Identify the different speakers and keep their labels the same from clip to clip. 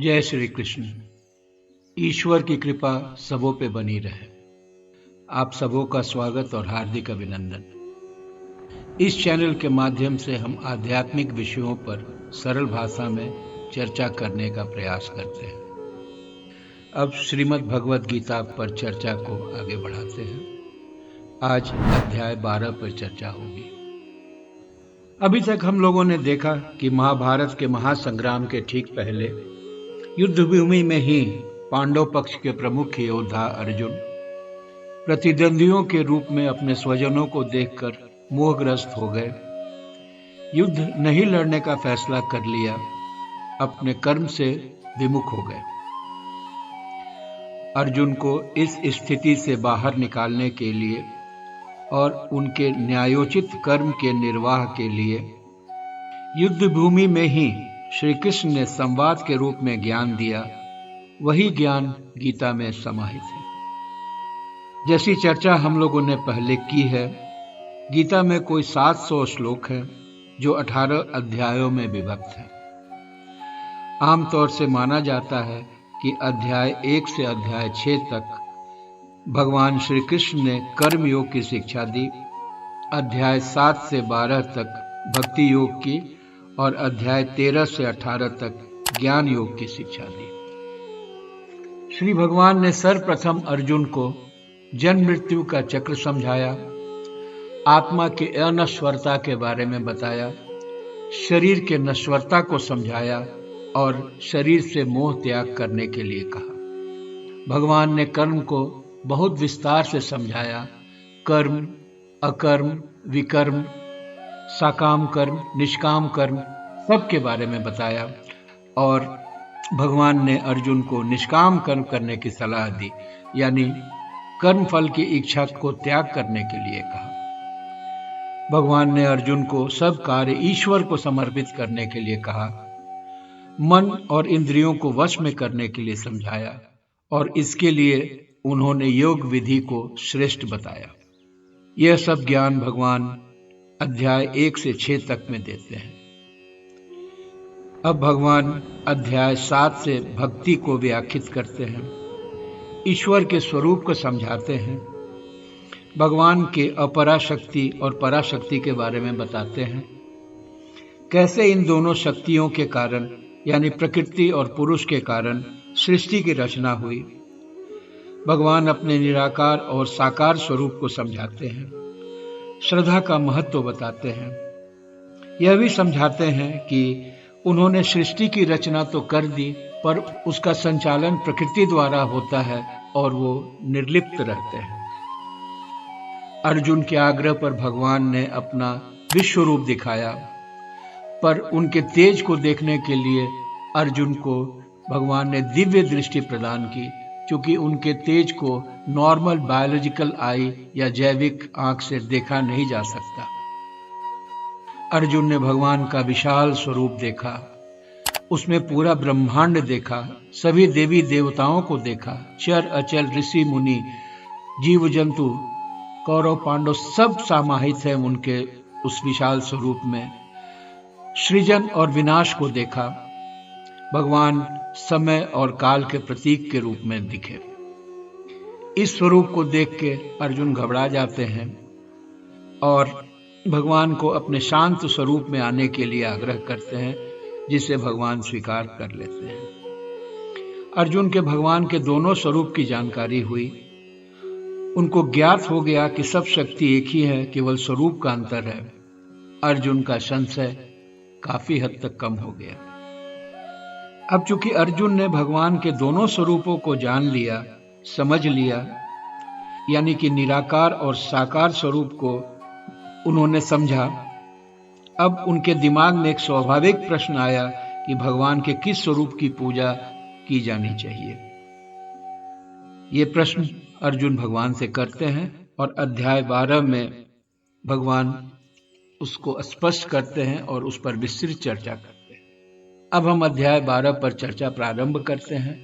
Speaker 1: जय श्री कृष्ण। ईश्वर की कृपा सबों पे बनी रहे। आप सबों का स्वागत और हार्दिक अभिनंदन। इस चैनल के माध्यम से हम आध्यात्मिक विषयों पर सरल भाषा में चर्चा करने का प्रयास करते हैं। अब श्रीमद् भगवद गीता पर चर्चा को आगे बढ़ाते हैं। आज अध्याय 12 पर चर्चा होगी। अभी तक हम लोगों ने देखा कि महाभारत के महासंग्राम के ठीक पहले युद्ध भूमि में ही पांडव पक्ष के प्रमुख योद्धा अर्जुन प्रतिद्वंदियों के रूप में अपने स्वजनों को देखकर मोहग्रस्त हो गए। युद्ध नहीं लड़ने का फैसला कर लिया, अपने कर्म से विमुख हो गए। अर्जुन को इस स्थिति से बाहर निकालने के लिए और उनके न्यायोचित कर्म के निर्वाह के लिए युद्ध भूमि में ही श्री कृष्ण ने संवाद के रूप में ज्ञान दिया। वही ज्ञान गीता में समाहित है। जैसी चर्चा हम लोगों ने पहले की है, गीता में कोई 700 श्लोक हैं जो 18 अध्यायों में विभक्त हैं। आमतौर से माना जाता है कि अध्याय 1 से अध्याय 6 तक भगवान श्री कृष्ण ने कर्म योग की शिक्षा दी, अध्याय 7 से 12 तक भक्ति योग की और अध्याय 13 से 18 तक ज्ञान योग की शिक्षा दी। श्री भगवान ने सर्वप्रथम अर्जुन को जन्म मृत्यु का चक्र समझाया, आत्मा की अनश्वरता के बारे में बताया, शरीर के नश्वरता को समझाया और शरीर से मोह त्याग करने के लिए कहा। भगवान ने कर्म को बहुत विस्तार से समझाया। कर्म, अकर्म, विकर्म, सकाम कर्म, निष्काम कर्म सबके बारे में बताया और भगवान ने अर्जुन को निष्काम कर्म करने की सलाह दी, यानी कर्म फल की इच्छा को त्याग करने के लिए कहा। भगवान ने अर्जुन को सब कार्य ईश्वर को समर्पित करने के लिए कहा, मन और इंद्रियों को वश में करने के लिए समझाया और इसके लिए उन्होंने योग विधि को श्रेष्ठ बताया। यह सब ज्ञान भगवान अध्याय 1 से 6 तक में देते हैं। अब भगवान अध्याय 7 से भक्ति को व्याख्यात करते हैं, ईश्वर के स्वरूप को समझाते हैं, भगवान के अपराशक्ति और पराशक्ति के बारे में बताते हैं, कैसे इन दोनों शक्तियों के कारण यानी प्रकृति और पुरुष के कारण सृष्टि की रचना हुई। भगवान अपने निराकार और साकार स्वरूप को समझाते हैं, श्रद्धा का महत्व बताते हैं। यह भी समझाते हैं कि उन्होंने सृष्टि की रचना तो कर दी, पर उसका संचालन प्रकृति द्वारा होता है और वो निर्लिप्त रहते हैं। अर्जुन के आग्रह पर भगवान ने अपना विश्व रूप दिखाया, पर उनके तेज को देखने के लिए अर्जुन को भगवान ने दिव्य दृष्टि प्रदान की, क्योंकि उनके तेज को नॉर्मल बायोलॉजिकल आई या जैविक आंख से देखा नहीं जा सकता। अर्जुन ने भगवान का विशाल स्वरूप देखा, उसमें पूरा ब्रह्मांड देखा, सभी देवी देवताओं को देखा, चर अचल ऋषि मुनि जीव जंतु कौरव पांडव सब समाहित हैं उनके उस विशाल स्वरूप में। सृजन और विनाश को देखा। भगवान समय और काल के प्रतीक के रूप में दिखे। इस स्वरूप को देख के अर्जुन घबरा जाते हैं और भगवान को अपने शांत स्वरूप में आने के लिए आग्रह करते हैं, जिसे भगवान स्वीकार कर लेते हैं। अर्जुन के भगवान के दोनों स्वरूप की जानकारी हुई। उनको ज्ञात हो गया कि सब शक्ति एक ही है, केवल स्वरूप का अंतर है। अर्जुन का संशय काफी हद तक कम हो गया। अब चूंकि अर्जुन ने भगवान के दोनों स्वरूपों को जान लिया, समझ लिया, यानी कि निराकार और साकार स्वरूप को उन्होंने समझा, अब उनके दिमाग में एक स्वाभाविक प्रश्न आया कि भगवान के किस स्वरूप की पूजा की जानी चाहिए। ये प्रश्न अर्जुन भगवान से करते हैं और अध्याय 12 में भगवान उसको स्पष्ट करते हैं और उस पर विस्तृत चर्चा करते हैं। अब हम अध्याय 12 पर चर्चा प्रारंभ करते हैं।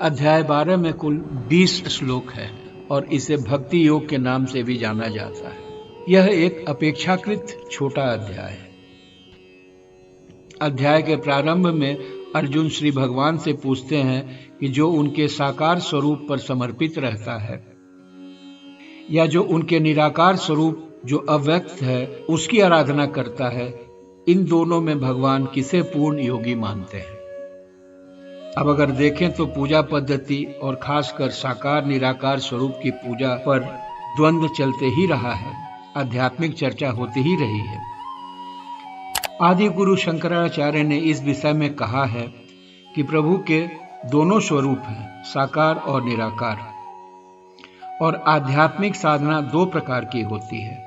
Speaker 1: अध्याय 12 में कुल 20 श्लोक है और इसे भक्ति योग के नाम से भी जाना जाता है। यह एक अपेक्षाकृत छोटा अध्याय है। अध्याय के प्रारंभ में अर्जुन श्री भगवान से पूछते हैं कि जो उनके साकार स्वरूप पर समर्पित रहता है या जो उनके निराकार स्वरूप जो अव्यक्त है उसकी आराधना करता है, इन दोनों में भगवान किसे पूर्ण योगी मानते हैं। अब अगर देखें तो पूजा पद्धति और खासकर साकार निराकार स्वरूप की पूजा पर द्वंद्व चलते ही रहा है, आध्यात्मिक चर्चा होती ही रही है। आदि गुरु शंकराचार्य ने इस विषय में कहा है कि प्रभु के दोनों स्वरूप हैं, साकार और निराकार, और आध्यात्मिक साधना दो प्रकार की होती है,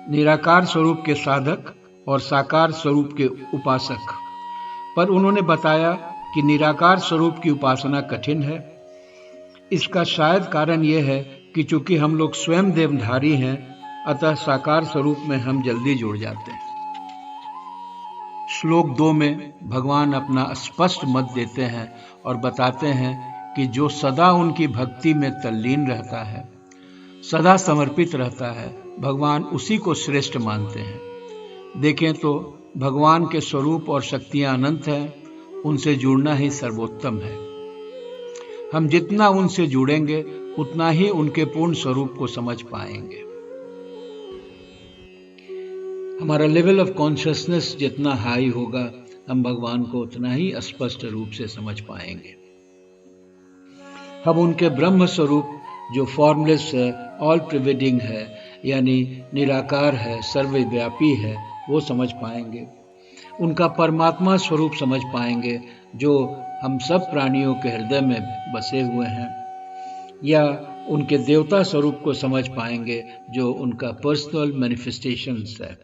Speaker 1: निराकार स्वरूप के साधक और साकार स्वरूप के उपासक। पर उन्होंने बताया कि निराकार स्वरूप की उपासना कठिन है। इसका शायद कारण यह है कि चूंकि हम लोग स्वयं देवधारी हैं, अतः साकार स्वरूप में हम जल्दी जुड़ जाते हैं। श्लोक 2 में भगवान अपना स्पष्ट मत देते हैं और बताते हैं कि जो सदा उनकी भक्ति में तल्लीन रहता है, सदा समर्पित रहता है, भगवान उसी को श्रेष्ठ मानते हैं। देखें तो भगवान के स्वरूप और शक्तियां अनंत हैं, उनसे जुड़ना ही सर्वोत्तम है। हम जितना उनसे जुड़ेंगे उतना ही उनके पूर्ण स्वरूप को समझ पाएंगे। हमारा लेवल ऑफ कॉन्शियसनेस जितना हाई होगा, हम भगवान को उतना ही स्पष्ट रूप से समझ पाएंगे। हम उनके ब्रह्म स्वरूप जो फॉर्मलेस है, ऑल प्रिवेडिंग है, यानी निराकार है, सर्वव्यापी है, वो समझ पाएंगे। उनका परमात्मा स्वरूप समझ पाएंगे जो हम सब प्राणियों के हृदय में बसे हुए हैं, या उनके देवता स्वरूप को समझ पाएंगे जो उनका पर्सनल मैनिफेस्टेशंस है,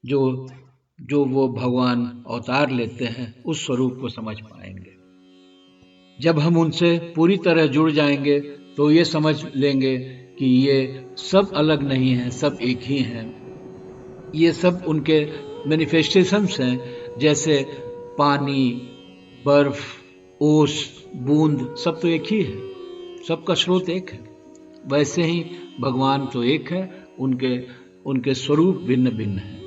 Speaker 1: जो वो भगवान अवतार लेते हैं, उस स्वरूप को समझ पाएंगे। जब हम उनसे पूरी तरह जुड़ जाएंगे तो ये समझ लेंगे कि ये सब अलग नहीं हैं, सब एक ही हैं। ये सब उनके मैनिफेस्टेशंस हैं, जैसे पानी, बर्फ, ओस, बूंद, सब तो एक ही है, सबका स्रोत एक है। वैसे ही भगवान तो एक है, उनके स्वरूप भिन्न भिन्न हैं।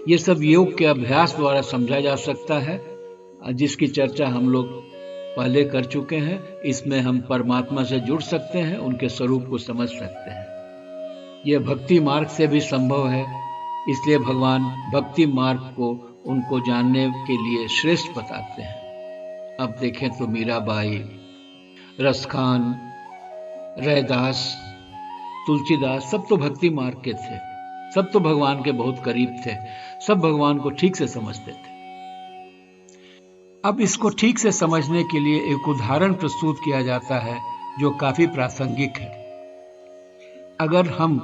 Speaker 1: ये सब योग के अभ्यास द्वारा समझा जा सकता है, जिसकी चर्चा हम लोग पहले कर चुके हैं। इसमें हम परमात्मा से जुड़ सकते हैं, उनके स्वरूप को समझ सकते हैं। यह भक्ति मार्ग से भी संभव है, इसलिए भगवान भक्ति मार्ग को उनको जानने के लिए श्रेष्ठ बताते हैं। अब देखें तो मीराबाई, रसखान, रैदास, तुलसीदास, सब तो भक्ति मार्ग के थे, सब तो भगवान के बहुत करीब थे, सब भगवान को ठीक से समझते थे। अब इसको ठीक से समझने के लिए एक उदाहरण प्रस्तुत किया जाता है जो काफी प्रासंगिक है। अगर हम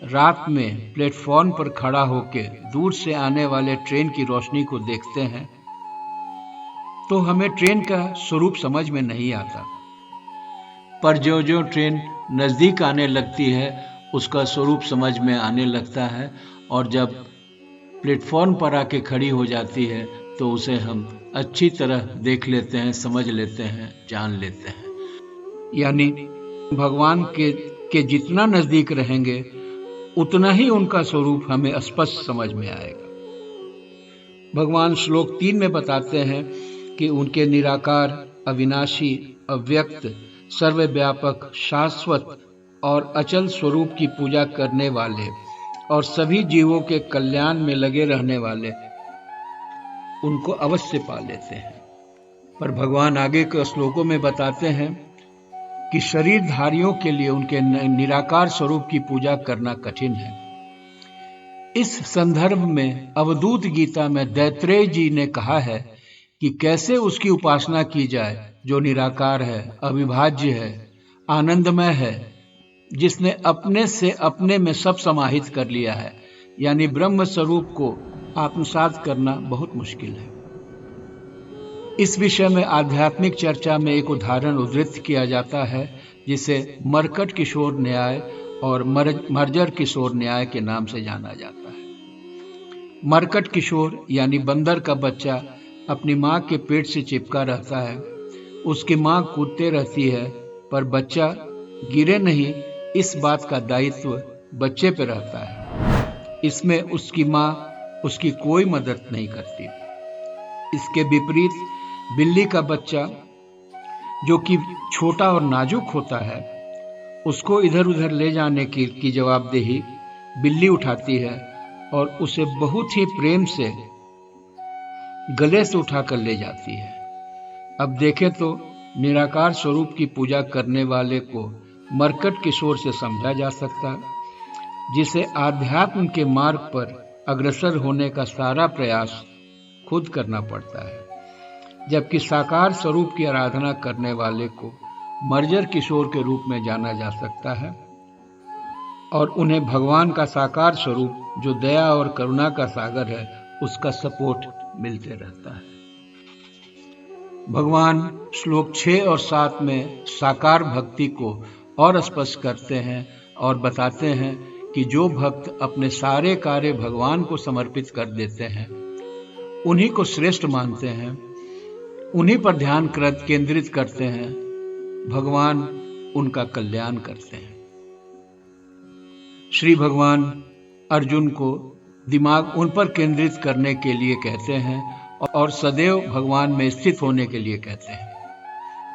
Speaker 1: रात में प्लेटफॉर्म पर खड़ा होकर दूर से आने वाले ट्रेन की रोशनी को देखते हैं तो हमें ट्रेन का स्वरूप समझ में नहीं आता, पर जो जो ट्रेन नजदीक आने लगती है उसका स्वरूप समझ में आने लगता है, और जब प्लेटफॉर्म पर आके खड़ी हो जाती है तो उसे हम अच्छी तरह देख लेते हैं, समझ लेते हैं, जान लेते हैं। यानी भगवान के जितना नजदीक रहेंगे उतना ही उनका स्वरूप हमें स्पष्ट समझ में आएगा। भगवान श्लोक 3 में बताते हैं कि उनके निराकार, अविनाशी, अव्यक्त, सर्वव्यापक, शाश्वत और अचल स्वरूप की पूजा करने वाले और सभी जीवों के कल्याण में लगे रहने वाले उनको अवश्य पा लेते हैं। पर भगवान आगे के श्लोकों में बताते हैं कि शरीरधारियों के लिए उनके निराकार स्वरूप की पूजा करना कठिन है। इस संदर्भ में अवधूत गीता में दैत्रेय जी ने कहा है कि कैसे उसकी उपासना की जाए जो निराकार है, अविभाज्य है, आनंदमय है, जिसने अपने से अपने में सब समाहित कर लिया है। यानी ब्रह्म स्वरूप को आत्मसात करना बहुत मुश्किल है। इस विषय में आध्यात्मिक चर्चा में एक उदाहरण उद्धृत किया जाता है जिसे मरकट किशोर न्याय और मर्जर किशोर न्याय के नाम से जाना जाता है। मरकट किशोर यानी बंदर का बच्चा अपनी माँ के पेट से चिपका रहता है। उसकी माँ कूदते रहती है, पर बच्चा गिरे नहीं, इस बात का दायित्व बच्चे पर रहता है। इसमें उसकी माँ उसकी कोई मदद नहीं करती। इसके विपरीत बिल्ली का बच्चा, जो कि छोटा और नाजुक होता है, उसको इधर उधर ले जाने की जवाबदेही बिल्ली उठाती है और उसे बहुत ही प्रेम से गले से उठाकर ले जाती है। अब देखें तो निराकार स्वरूप की पूजा करने वाले को मरकट किशोर से समझा जा सकता, जिसे आध्यात्म के मार्ग पर अग्रसर होने का सारा प्रयास खुद करना पड़ता है, जबकि साकार स्वरूप की आराधना करने वाले को मर्जर किशोर के रूप में जाना जा सकता है और उन्हें भगवान का साकार स्वरूप, जो दया और करुणा का सागर है, उसका सपोर्ट मिलते रहता है। भगवान श्लोक 6 और 7 में साकार भक्ति को और स्पष्ट करते हैं और बताते हैं कि जो भक्त अपने सारे कार्य भगवान को समर्पित कर देते हैं, उन्हीं को श्रेष्ठ मानते हैं, उन्हीं पर ध्यान केंद्रित करते हैं, भगवान उनका कल्याण करते हैं। श्री भगवान अर्जुन को दिमाग उन पर केंद्रित करने के लिए कहते हैं और सदैव भगवान में स्थित होने के लिए कहते हैं।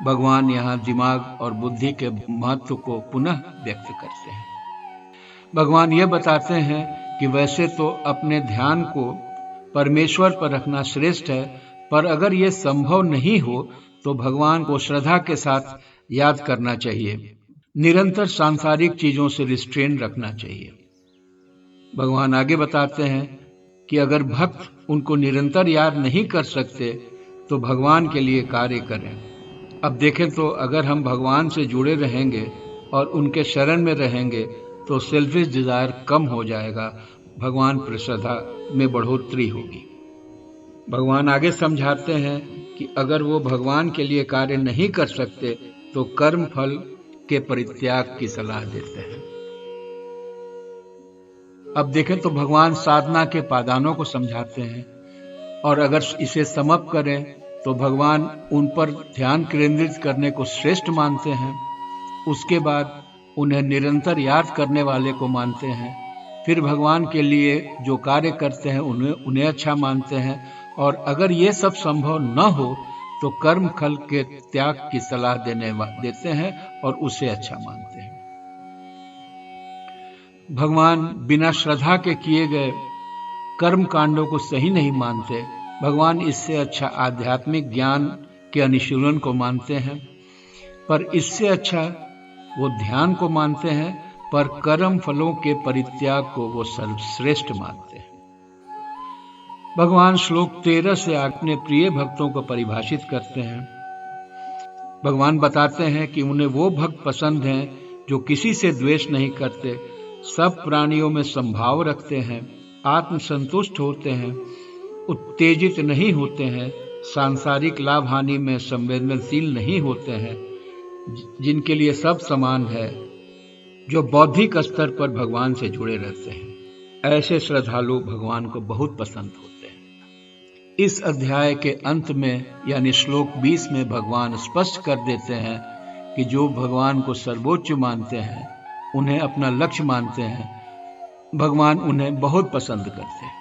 Speaker 1: भगवान यहाँ दिमाग और बुद्धि के महत्व को पुनः व्यक्त करते हैं। भगवान यह बताते हैं कि वैसे तो अपने ध्यान को परमेश्वर पर रखना श्रेष्ठ है, पर अगर यह संभव नहीं हो तो भगवान को श्रद्धा के साथ याद करना चाहिए। निरंतर सांसारिक चीजों से रिस्ट्रेन रखना चाहिए। भगवान आगे बताते हैं कि अगर भक्त उनको निरंतर याद नहीं कर सकते तो भगवान के लिए कार्य करें। अब देखें तो अगर हम भगवान से जुड़े रहेंगे और उनके शरण में रहेंगे तो सेल्फिश डिजायर कम हो जाएगा, भगवान पर श्रद्धा में बढ़ोतरी होगी। भगवान आगे समझाते हैं कि अगर वो भगवान के लिए कार्य नहीं कर सकते तो कर्म फल के परित्याग की सलाह देते हैं। अब देखें तो भगवान साधना के पादानों को समझाते हैं और अगर इसे समाप्त करें तो भगवान उन पर ध्यान केंद्रित करने को श्रेष्ठ मानते हैं। उसके बाद उन्हें निरंतर याद करने वाले को मानते हैं। फिर भगवान के लिए जो कार्य करते हैं उन्हें अच्छा मानते हैं और अगर ये सब संभव न हो तो कर्म फल के त्याग की सलाह देते हैं और उसे अच्छा मानते हैं। भगवान बिना श्रद्धा के किए गए कर्म कांडों को सही नहीं मानते। भगवान इससे अच्छा आध्यात्मिक ज्ञान के अनुशीलन को मानते हैं, पर इससे अच्छा वो ध्यान को मानते हैं, पर कर्म फलों के परित्याग को वो सर्वश्रेष्ठ मानते हैं। भगवान श्लोक 13 से अपने प्रिय भक्तों को परिभाषित करते हैं। भगवान बताते हैं कि उन्हें वो भक्त पसंद हैं जो किसी से द्वेष नहीं करते, सब प्राणियों में संभाव रखते हैं, आत्मसंतुष्ट होते हैं, उत्तेजित नहीं होते हैं, सांसारिक लाभ हानि में संवेदनशील नहीं होते हैं, जिनके लिए सब समान है, जो बौद्धिक स्तर पर भगवान से जुड़े रहते हैं। ऐसे श्रद्धालु भगवान को बहुत पसंद होते हैं। इस अध्याय के अंत में यानी श्लोक 20 में भगवान स्पष्ट कर देते हैं कि जो भगवान को सर्वोच्च मानते हैं, उन्हें अपना लक्ष्य मानते हैं, भगवान उन्हें बहुत पसंद करते हैं।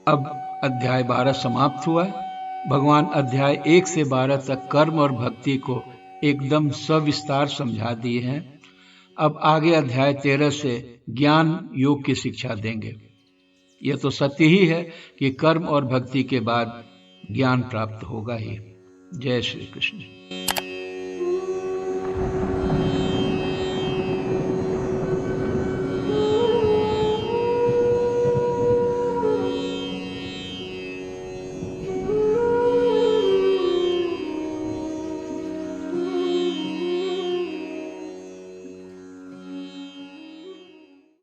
Speaker 1: अब अध्याय 12 समाप्त हुआ। भगवान अध्याय 1 से 12 तक कर्म और भक्ति को एकदम सविस्तार समझा दिए हैं। अब आगे अध्याय 13 से ज्ञान योग की शिक्षा देंगे। यह तो सत्य ही है कि कर्म और भक्ति के बाद ज्ञान प्राप्त होगा ही। जय श्री कृष्ण।